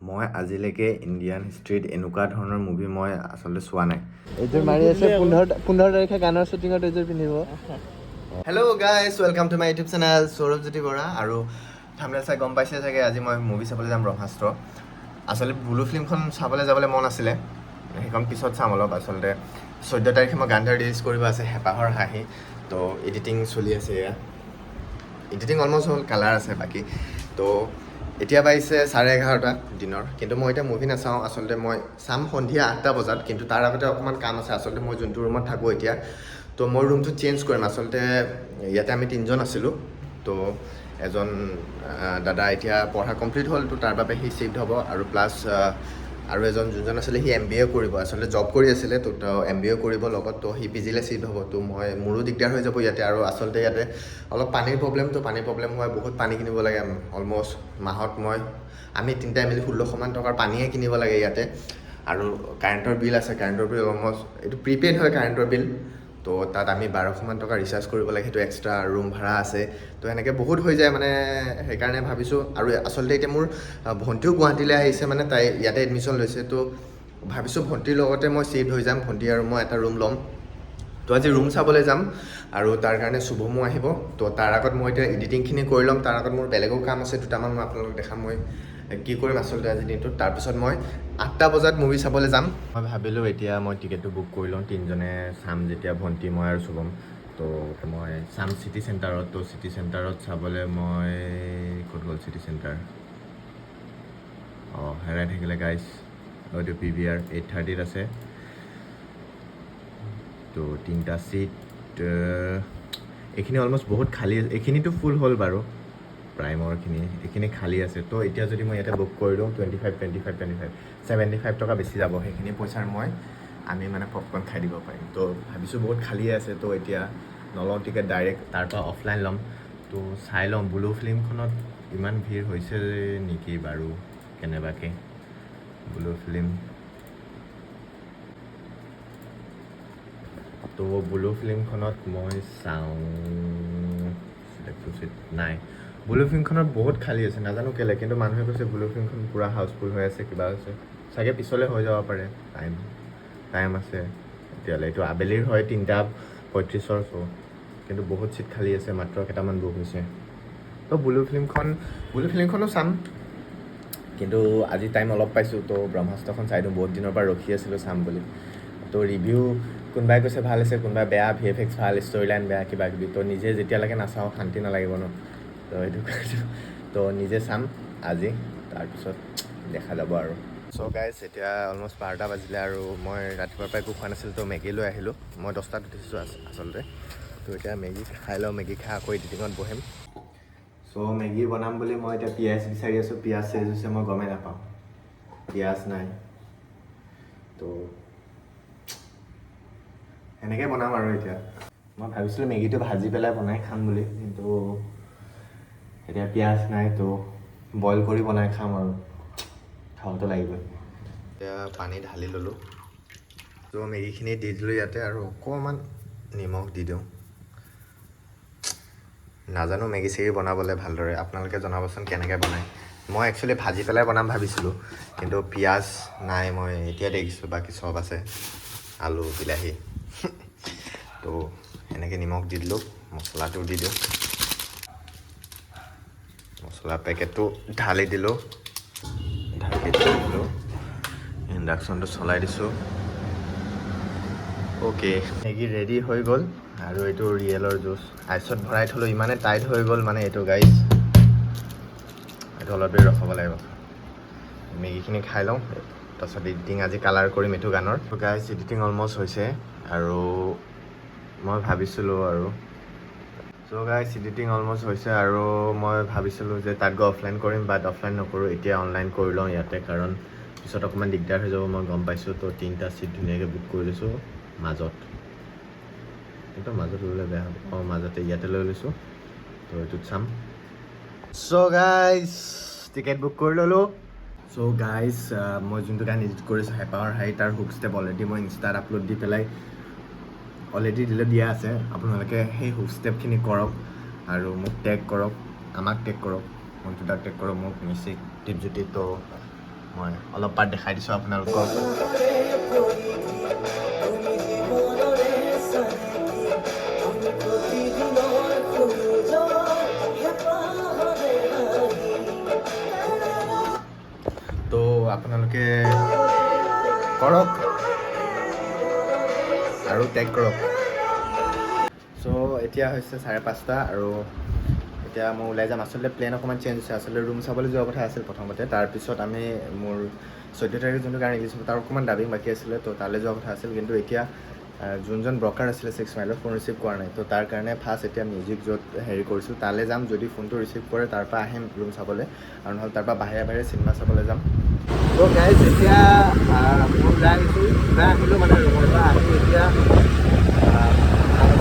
মই আজিলৈকে ইণ্ডিয়ান হিষ্ট্ৰীত এনেকুৱা ধৰণৰ মুভি মই আচলতে চোৱা নাই। এইযোৰ মাৰি আছে 15 তাৰিখে গানৰ শ্বুটিঙত এইযোৰ পিন্ধিব। Hello' guys, welcome to my YouTube channel Saurav Jyoti Bora. আৰু থাম্বনেল চাই গম পাইছে চাগে আজি মই মুভি চাবলৈ যাম ব্ৰহ্মাস্ত্ৰ। আচলতে ব্লু ফিল্মখন চাবলৈ যাবলৈ মন আছিলে, সেইখন পিছত চাম অলপ। আচলতে 14 তাৰিখে মই গান এটা ৰিলিজ কৰিব আছে, হেঁপাহৰ হাঁহি। তো এডিটিং চলি আছে, এয়া এডিটিং অলমষ্ট হ'ল, কালাৰ আছে বাকী। তো এতিয়া বাজিছে 11:30 দিনৰ, কিন্তু মই এতিয়া মুভি নাচাওঁ। আচলতে মই চাম সন্ধিয়া 8টা বজাত, কিন্তু তাৰ আগতে অকণমান কাম আছে। আচলতে মই যোনটো ৰুমত থাকোঁ এতিয়া, তো মই ৰুমটো চেঞ্জ কৰিম। আচলতে ইয়াতে আমি 3জন আছিলোঁ, তো এজন দাদা এতিয়া পঢ়া কমপ্লিট হ'ল, তো তাৰ বাবে সি শ্বিফ্ট হ'ব। আৰু প্লাছ আৰু এজন যোনজন আছিলে সি MBA কৰিব, আচলতে জব কৰি আছিলে, তো MBA কৰিব লগত। তো সি PG-লে শ্বিফ্ট হ'ব, তো মোৰো দিগদাৰ হৈ যাব ইয়াতে। আৰু আচলতে ইয়াতে অলপ পানীৰ প্ৰব্লেম হয়, বহুত পানী কিনিব লাগে। অলমষ্ট মাহত আমি তিনিটাই মিলি 1600 টকাৰ পানীয়ে কিনিব লাগে ইয়াতে। আৰু কাৰেণ্টৰ বিল আছে, কাৰেণ্টৰ বিল অলমষ্ট এইটো প্ৰিপেইড হয় কাৰেণ্টৰ বিল। তো তাত আমি 1200 টকা ৰিচাৰ্জ কৰিব লাগে, সেইটো এক্সট্ৰা। ৰুম ভাড়া আছে, তো এনেকৈ বহুত হৈ যায় মানে। সেইকাৰণে ভাবিছোঁ, আৰু আচলতে এতিয়া মোৰ ভণ্টিও গুৱাহাটীলৈ আহিছে, মানে তাই ইয়াতে এডমিশ্যন লৈছে। তো ভাবিছোঁ ভণ্টিৰ লগতে মই শ্বিফ্ট হৈ যাম, ভণ্টি আৰু মই এটা ৰুম ল'ম। তো আজি ৰুম চাবলৈ যাম, আৰু তাৰ কাৰণে শুভমো আহিব। তো তাৰ আগত মই এতিয়া এডিটিংখিনি কৰি ল'ম। তাৰ আগত মোৰ বেলেগো কাম আছে দুটামান, মই আপোনালোকক দেখাম মই কি কৰিম আচলতে আজিৰ দিনটোত। তাৰপিছত মই 8টা বজাত মুভি চাবলৈ যাম। মই ভাবিলোঁ এতিয়া মই টিকেটটো বুক কৰি লওঁ, 3জনে চাম যেতিয়া, ভণ্টি, মই আৰু শুভম। তো মই চাম চিটি চেণ্টাৰত। তো চিটি চেণ্টাৰত চাবলৈ মই ক'ত গ'ল চিটি চেণ্টাৰ? হেৰাই থাকিলে গাইজ। এইটো PVR 8:30ত আছে। তো 3টা ছিট, এইখিনি অলমষ্ট বহুত খালী আছে। এইখিনিতো ফুল হ'ল বাৰু, প্ৰাইমৰখিনি, এইখিনি খালী আছে। তো এতিয়া যদি মই ইয়াতে বুক কৰি দিওঁ 75 টকা বেছি যাব। সেইখিনি পইচাৰ আমি মানে পপকৰ্ণ খাই দিব পাৰিম। তো ভাবিছোঁ বহুত খালী আছে, তো এতিয়া নলওঁ টিকেট, ডাইৰেক্ট তাৰ পৰা অফলাইন ল'ম। তো চাই ল'ম ব্লু ফিল্মখনত ইমান ভিৰ হৈছে নেকি বাৰু, কেনেবাকৈ ব্লু ফিল্ম। তো ব্লু ফিল্মখনত মই চাওঁ, নাই, ব্লু ফিল্মখনত বহুত খালী আছে, নাজানো কেলৈ, কিন্তু মানুহে কৈছে ব্লু ফিল্মখন পূৰা হাউচফুল হৈ আছে, কিবা হৈছে চাগে। পিছলৈ হৈ যাব পাৰে, টাইম আছে এতিয়ালৈ। এইটো আবেলিৰ হয়, 3:35 শ্ব', কিন্তু বহুত ছিট খালী আছে, মাত্ৰ কেইটামান বুক হৈছে। তো ব্লু ফিল্মখনো চাম, কিন্তু আজি টাইম অলপ পাইছোঁ। তো ব্ৰহ্মাস্ত্ৰখন চাই দিওঁ, বহুত দিনৰ পৰা ৰখি আছিলোঁ চাম বুলি। তো ৰিভিউ কোনোবাই কৈছে ভাল হৈছে, কোনোবাই বেয়া, VFX ভাল, ষ্টৰি লাইন বেয়া, কিবা কিবি। তো নিজে যেতিয়ালৈকে নাচাওঁ শান্তি নালাগিব ন, তো সেইটো কৈছোঁ। তো নিজে চাম আজি, তাৰপিছত দেখা যাব আৰু। চ' গাইজ, এতিয়া অলমষ্ট 12টা বাজিলে, আৰু মই ৰাতিপুৱাৰ পৰা একো খোৱা নাছিলোঁ। তো মেগী লৈ আহিলোঁ, মই 10টাত উঠিছোঁ আচলতে। তো এতিয়া মেগী খাই লওঁ, মেগী খাই আকৌ এডিটিঙত বহিম। চ' মেগী বনাম বুলি মই এতিয়া পিঁয়াজ বিচাৰি আছোঁ, পিঁয়াজ চেজ হৈছে, মই গমেই নাপাওঁ, পিঁয়াজ নাই। তো এনেকৈ বনাম আৰু এতিয়া। মই ভাবিছিলোঁ মেগীটো ভাজি পেলাই বনাই খাম বুলি, কিন্তু এতিয়া পিঁয়াজ নাই, তো বইল কৰি বনাই খাম আৰু খাবতো লাগিবই। এতিয়া পানী ঢালি ল'লোঁ, তো মেগীখিনি দি দিলোঁ ইয়াতে, আৰু অকণমান নিমখ দি দিওঁ। নাজানো মেগী চেগী বনাবলৈ ভালদৰে, আপোনালোকে জনাবচোন কেনেকৈ বনায়। মই একচুৱেলি ভাজি পেলাই বনাম ভাবিছিলোঁ, কিন্তু পিঁয়াজ নাই, মই এতিয়া দেখিছোঁ, বাকী চব আছে, আলু, বিলাহী। তো এনেকৈ নিমখ দি দিলোঁ, মছলাটো দি দিওঁ, মছলা পেকেটটো ঢালি দিলোঁ, ইণ্ডাকশ্যনটো চলাই দিছোঁ। অ'কে, মেগী ৰেডি হৈ গ'ল। আৰু এইটো ৰিয়েলৰ জুচ, আইচত ভৰাই থ'লোঁ, ইমানে টাইট হৈ গ'ল মানে এইটো গাইজ, এইটো অলপ দেৰি ৰখাব লাগিব। মেগীখিনি খাই লওঁ, তাৰপিছত এডিটিং আজি কালাৰ কৰিম এইটো গানৰ। তো গাইজ, এডিটিং অলমষ্ট হৈছে, আৰু মই ভাবিছিলোঁ যে তাত গৈ অফলাইন কৰিম, বাট অফলাইন নকৰোঁ, এতিয়া অনলাইন কৰি লওঁ ইয়াতে, কাৰণ পিছত অকণমান দিগদাৰ হৈ যাব, মই গম পাইছোঁ। তো 3টা ছিট ধুনীয়াকৈ বুক কৰি লৈছোঁ মাজত, কিন্তু মাজত ল'লে বেয়া হ'ব। মাজতে ইয়াতে লৈ লৈছোঁ, তো এইটোত চাম। চ' গাইজ, টিকেট বুক কৰি ল'লোঁ। চ' গাইজ, মই যোনটো গান এডিট কৰিছোঁ হেঁপাহৰ হাঁহি, তাৰ হুক ষ্টেপ অলৰেডি মই ইনষ্টাত আপলোড দি পেলাই দিয়া আছে। আপোনালোকে সেই হুক ষ্টেপখিনি কৰক, আৰু মোক টেগ কৰক, আমাক টেগ কৰক, মন্টুদাক টেগ কৰক, মোক মিউজিক টিপজ্যোতি। তো মই অলপ পাৰ্ট দেখাই দিছোঁ আপোনালোকক। তো আপোনালোকে কৰক আৰু টেগ কৰক। চ' এতিয়া হৈছে 5:30 আৰু এতিয়া মই ওলাই যাম। আচলতে প্লেন অকণমান চেঞ্জ হৈছে। আচলতে ৰুম চাবলৈ যোৱা কথা আছিল প্ৰথমতে, তাৰপিছত আমি মোৰ 14 তাৰিখে যোনটো গান ৰিলিজ হ'ব তাৰ অকণমান ডাবিং বাকী আছিলে, তো তালৈ যোৱা কথা আছিল। কিন্তু এতিয়া যোনজন ব্ৰকাৰ আছিলে 6 মাইলৰ ফোন ৰিচিভ কৰা নাই, তো তাৰ কাৰণে ফাৰ্ষ্ট এতিয়া মিউজিক য'ত হেৰি কৰিছোঁ তালৈ যাম। যদি ফোনটো ৰিচিভ কৰে তাৰপৰা আহিম ৰুম চাবলৈ, আৰু নহ'লে তাৰপৰা বাহিৰে বাহিৰে চিনেমা চাবলৈ যাম। তো গাইজ এতিয়া মই ওলাই আহিলোঁ মানে ৰুমৰ পৰা আহি এতিয়া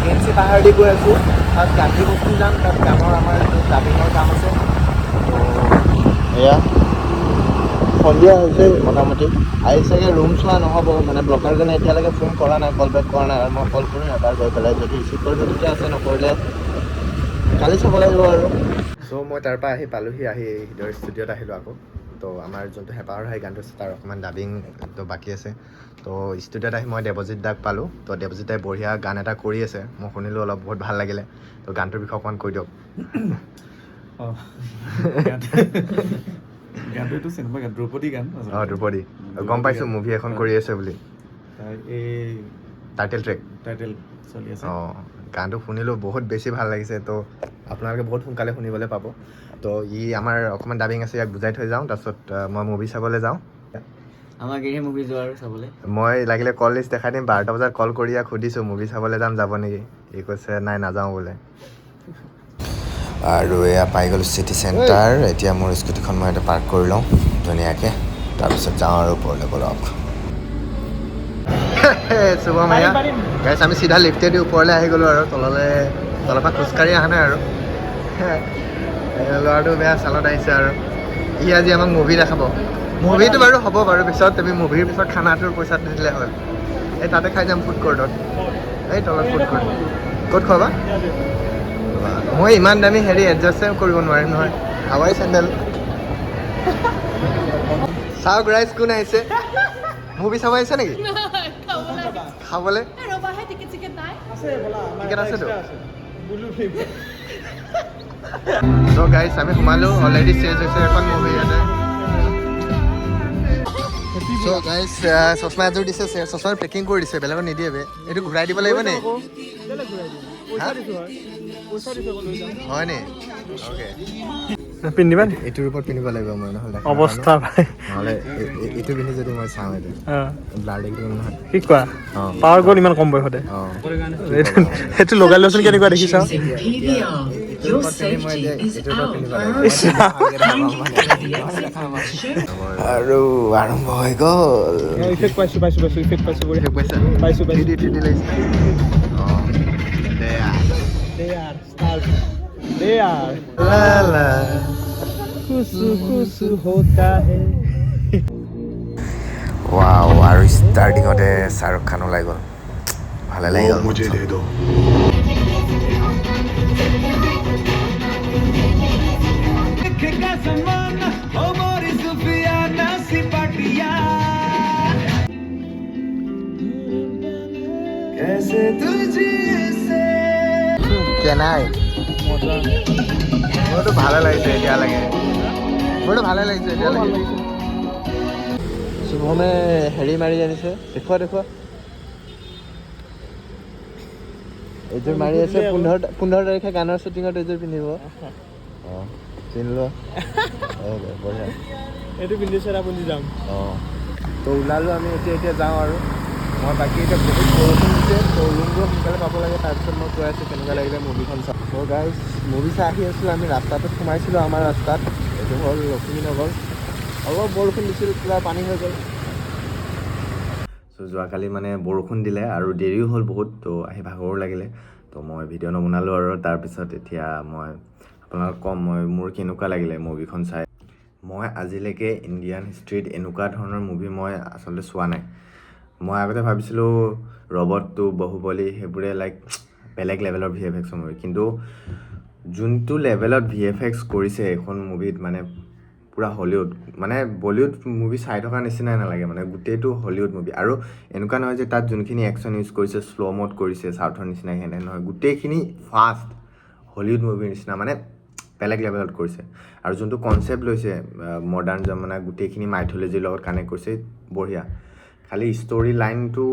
GNC পাহাৰ দি গৈ আছোঁ। তাত গান্ধী বস্তি যাম, তাত গানৰ আমাৰ ডাবিঙৰ কাম আছে। এয়া সন্ধিয়া হৈছে মোটামুটি। আহি চাগে ৰুম চোৱা নহ'ব, মানে ব্ৰকাৰজনে এতিয়ালৈকে ফোন কৰা নাই, কল বেক কৰা নাই। আৰু মই কল কৰিম এবাৰ গৈ পেলাই, যদি ৰিচিভ কৰিব ঠিকে আছে, নকৰিলে কালি চাব লাগিব আৰু। চ' মই তাৰপৰা আহি পালোহি, আহি হৃদয় ষ্টুডিঅ'ত আহিলোঁ আকৌ। তো আমাৰ যোনটো হেঁপাহৰ হাই গানটো আছে তাৰ অকণমান ডাবিংটো বাকী আছে। তো ষ্টুডিঅ'ত আহি মই দেৱজিৎ দাক পালোঁ। তো দেৱজিৎ দাই বঢ়িয়া গান এটা কৰি আছে, মই শুনিলোঁ অলপ, বহুত ভাল লাগিলে। তো গানটোৰ বিষয়ে অকণমান কৈ দিয়ক। গানটো এইটো চিনেমা গান, দ্ৰৌপদী গান। দ্ৰৌপদী গম পাইছোঁ, মুভি এখন কৰি আছে বুলি। এই টাইটেল ট্ৰেক চলি আছে। গানটো শুনিলোঁ, বহুত বেছি ভাল লাগিছে। তো আপোনালোকে বহুত সোনকালে শুনিবলৈ পাব। তো আমাৰ অকণমান ডাবিং আছে, ইয়াক বুজাই থৈ যাওঁ, তাৰপিছত মই মুভি চাবলৈ যাওঁ। আমাক এই মুভি যোৱা আৰু চাবলৈ। মই লাগিলে কল লিষ্ট দেখাই দিম। 12টা বজাত কল কৰি ইয়াক সুধিছোঁ মুভি চাবলৈ যাব নেকি, ই কৈছে নাই নাযাওঁ বোলে। আৰু এয়া পাই গ'লোঁ চিটি চেণ্টাৰ। এতিয়া মোৰ স্কুটিখন মই এটা পাৰ্ক কৰি লওঁ ধুনীয়াকৈ, তাৰপিছত যাওঁ আৰু ওপৰলৈ বলক। শুভম এয়া গাইছ, আমি চিধা লিফ্টেদি ওপৰলৈ আহি গ'লোঁ আৰু তলৰ পৰা খোজকাঢ়ি অহা নাই আৰু। ল'ৰাটো বেয়া চালত আহিছে আৰু ই আজি আমাক মুভি দেখাব। মুভিটো বাৰু হ'ব বাৰু পিছত, তুমি মুভিৰ পিছত খানাটোৰ পইচা নিদিলে হ'ল। এই তাতে খাই যাম ফুড কৰ্টত, এই তলত ফুড কৰ্ট। ক'ত খোৱাবা? মই ইমান দামী হেৰি এডজাষ্টে কৰিব নোৱাৰিম নহয়, হাৱাই চেণ্ডেল। চাওক ৰাইজ কোন আহিছে, মুভি চাব আহিছে নেকি? খাবলৈ টিকেট আছেতো। চ' গাইজ আমি সোমালোঁ, অলৰেডি চেঞ্জ হৈছে এখন মুভি ইয়াতে। চ' গাইজ চশমা এযোৰ দিছে, চশমাৰ পেকিং কৰি দিছে, বেলেগত নিদিয়ে বে। এইটো ঘূৰাই দিব লাগিব নে? হয় নি? অ'কে পিন্ধিবা এইটোৰ ওপৰত পিন্ধিব লাগিব মই, নহ'লে অৱস্থা ভাই। নহ'লে এইটো পিন্ধি যদি মই চাওঁ এইটো ব্লাৰ দেখিম নহয়। কি কোৱা, পাৱাৰ গ'ল ইমান কম বয়সতে। সেইটো লগাই লোৱাচোন কেনেকুৱা দেখিছা। আৰু আৰম্ভ হৈ গ'ল। ৱাও, আৰু ষ্টাৰ্টিঙতে শ্বাহৰুখ খান ওলাই গ'ল, ভালে লাগি গ'ল। কেনাই মোৰতো ভালে লাগিছে এতিয়ালৈকে, শুভমে হেৰি মাৰি আনিছে, দেখুৱা এইযোৰ মাৰি আছে। 15 তাৰিখে গানৰ শ্বুটিঙত এইযোৰ পিন্ধিব। পিন্ধি লোৱা, বঢ়িয়া। এইটো পিন্ধিছে আপুনি যাম। তো ওলালোঁ আমি, এতিয়া যাওঁ আৰু মই। বাকী এতিয়া বহুত বৰষুণ দিছে, তো ৰুমবোৰ সোনকালে পাব লাগে। তাৰপিছত মই কৈ আছোঁ কেনেকুৱা লাগিলে মুভিখন চাওঁ। তো গাইজ মুভি চাই আহি আছিলোঁ, আমি ৰাস্তাটোত সোমাইছিলোঁ, আমাৰ ৰাস্তাত। এইটো হ'ল লক্ষ্মীনগৰ। অলপ বৰষুণ দিছিল, পুৰা পানী হৈ গ'ল। চ' যোৱাকালি মানে বৰষুণ দিলে আৰু দেৰিও হ'ল বহুত, তো আহি ভাগৰো লাগিলে, তো মই ভিডিঅ' নবনালোঁ। আৰু তাৰপিছত এতিয়া মই আপোনালোকক ক'ম মোৰ কেনেকুৱা লাগিলে মুভিখন চাই। মই আজিলৈকে ইণ্ডিয়ান হিষ্ট্ৰীত এনেকুৱা ধৰণৰ মুভি মই আচলতে চোৱা নাই। মই আগতে ভাবিছিলোঁ ৰবট 2, বাহুবলী সেইবোৰে লাইক বেলেগ লেভেলৰ VFX মুভি, কিন্তু যোনটো লেভেলত VFX কৰিছে এইখন মুভিত, মানে পূৰা হলিউড মানে বলিউড মুভি চাই থকা নিচিনাই নালাগে মানে গোটেইটো হলিউড মুভি আৰু এনেকুৱা নহয় যে তাত যোনখিনি একশ্যন ইউজ কৰিছে শ্ল' ম'ড কৰিছে চাউথৰ নিচিনা সেনে নহয় গোটেইখিনি ফাষ্ট হলিউড মুভিৰ নিচিনা মানে বেলেগ লেভেলত কৰিছে আৰু যোনটো কনচেপ্ট লৈছে মডাৰ্ণ জমানা গোটেইখিনি মাইথলজিৰ লগত কানেক্ট কৰিছে বঢ়িয়া খালি ষ্টৰি লাইনটো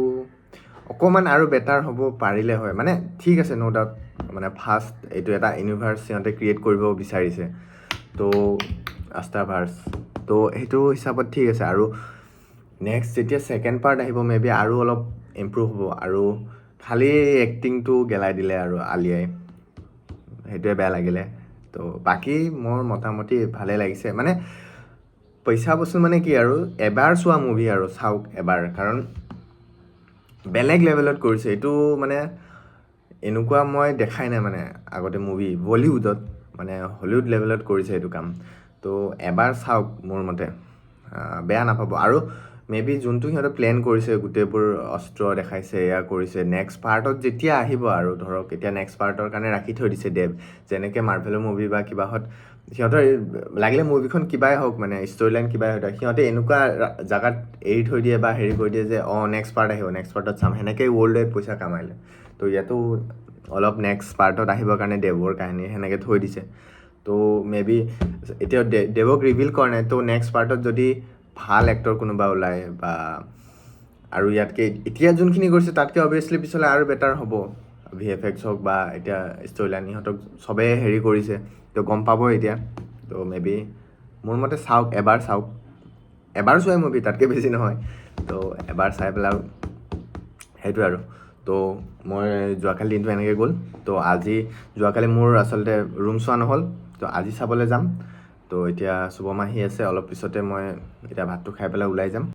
অকণমান আৰু বেটাৰ হ'ব পাৰিলে হয় মানে ঠিক আছে ন' ডাউট মানে ফাৰ্ষ্ট এইটো এটা ইউনিভাৰ্চ সিহঁতে ক্ৰিয়েট কৰিব বিচাৰিছে তো আষ্টাৰভাৰ্ছ তো সেইটো হিচাপত ঠিক আছে আৰু নেক্সট যেতিয়া ছেকেণ্ড পাৰ্ট আহিব মে বি আৰু অলপ ইম্প্ৰুভ হ'ব আৰু খালি এক্টিংটো গেলাই দিলে আৰু আলিয়াই সেইটোৱে বেয়া লাগিলে তো বাকী মোৰ মোটামুটি ভালে লাগিছে মানে পইচা বস্তু মানে কি আৰু এবাৰ চোৱা মুভি আৰু চাওক এবাৰ কাৰণ বেলেগ লেভেলত কৰিছে এইটো মানে এনেকুৱা মই দেখাই নাই মানে আগতে মুভি বলিউডত মানে হলিউড লেভেলত কৰিছে এইটো কাম তো এবাৰ চাওক মোৰ মতে বেয়া নাপাব আৰু মে বি যোনটো সিহঁতে প্লেন কৰিছে গোটেইবোৰ অস্ত্ৰ দেখাইছে এয়া কৰিছে নেক্সট পাৰ্টত যেতিয়া আহিব আৰু ধৰক এতিয়া নেক্সট পাৰ্টৰ কাৰণে ৰাখি থৈ দিছে ডেভ যেনেকৈ মাৰ্ভেলৰ মুভি বা কিবাহত সিহঁতৰ লাগিলে মুভিখন কিবাই হওক মানে ষ্টৰি লাইন কিবাই হওক সিহঁতে এনেকুৱা জেগাত এৰি থৈ দিয়ে বা হেৰি কৰি দিয়ে যে নেক্সট পাৰ্ট আহিব নেক্সট পাৰ্টত চাম সেনেকৈ ৱৰ্ল্ড ৱাইড পইচা কামাইলে তো ইয়াতো অলপ নেক্সট পাৰ্টত আহিবৰ কাৰণে দেৱৰ কাহিনী সেনেকৈ থৈ দিছে তো মে বি এতিয়া দেৱক ৰিভিল কৰা নাই তো নেক্সট পাৰ্টত যদি ভাল এক্টৰ কোনোবা ওলায় বা আৰু ইয়াতকৈ এতিয়া যোনখিনি কৰিছে তাতকৈ অভিয়াছলি পিছলৈ আৰু বেটাৰ হ'ব VFX হওক বা এতিয়া ষ্টৰি লাইন ইহঁতক চবেই হেৰি কৰিছে তো গম পাব এতিয়া তো মে বি মোৰ মতে চাওক এবাৰ চোৱাই মুভি তাতকৈ বেছি নহয় তো এবাৰ চাই পেলাই সেইটোৱে আৰু তো মই যোৱাকালি দিনটো এনেকৈ গ'ল তো যোৱাকালি মোৰ আচলতে ৰুম চোৱা নহ'ল তো আজি চাবলৈ যাম তো এতিয়া শুভম আহি আছে অলপ পিছতে মই এতিয়া ভাতটো খাই পেলাই ওলাই যাম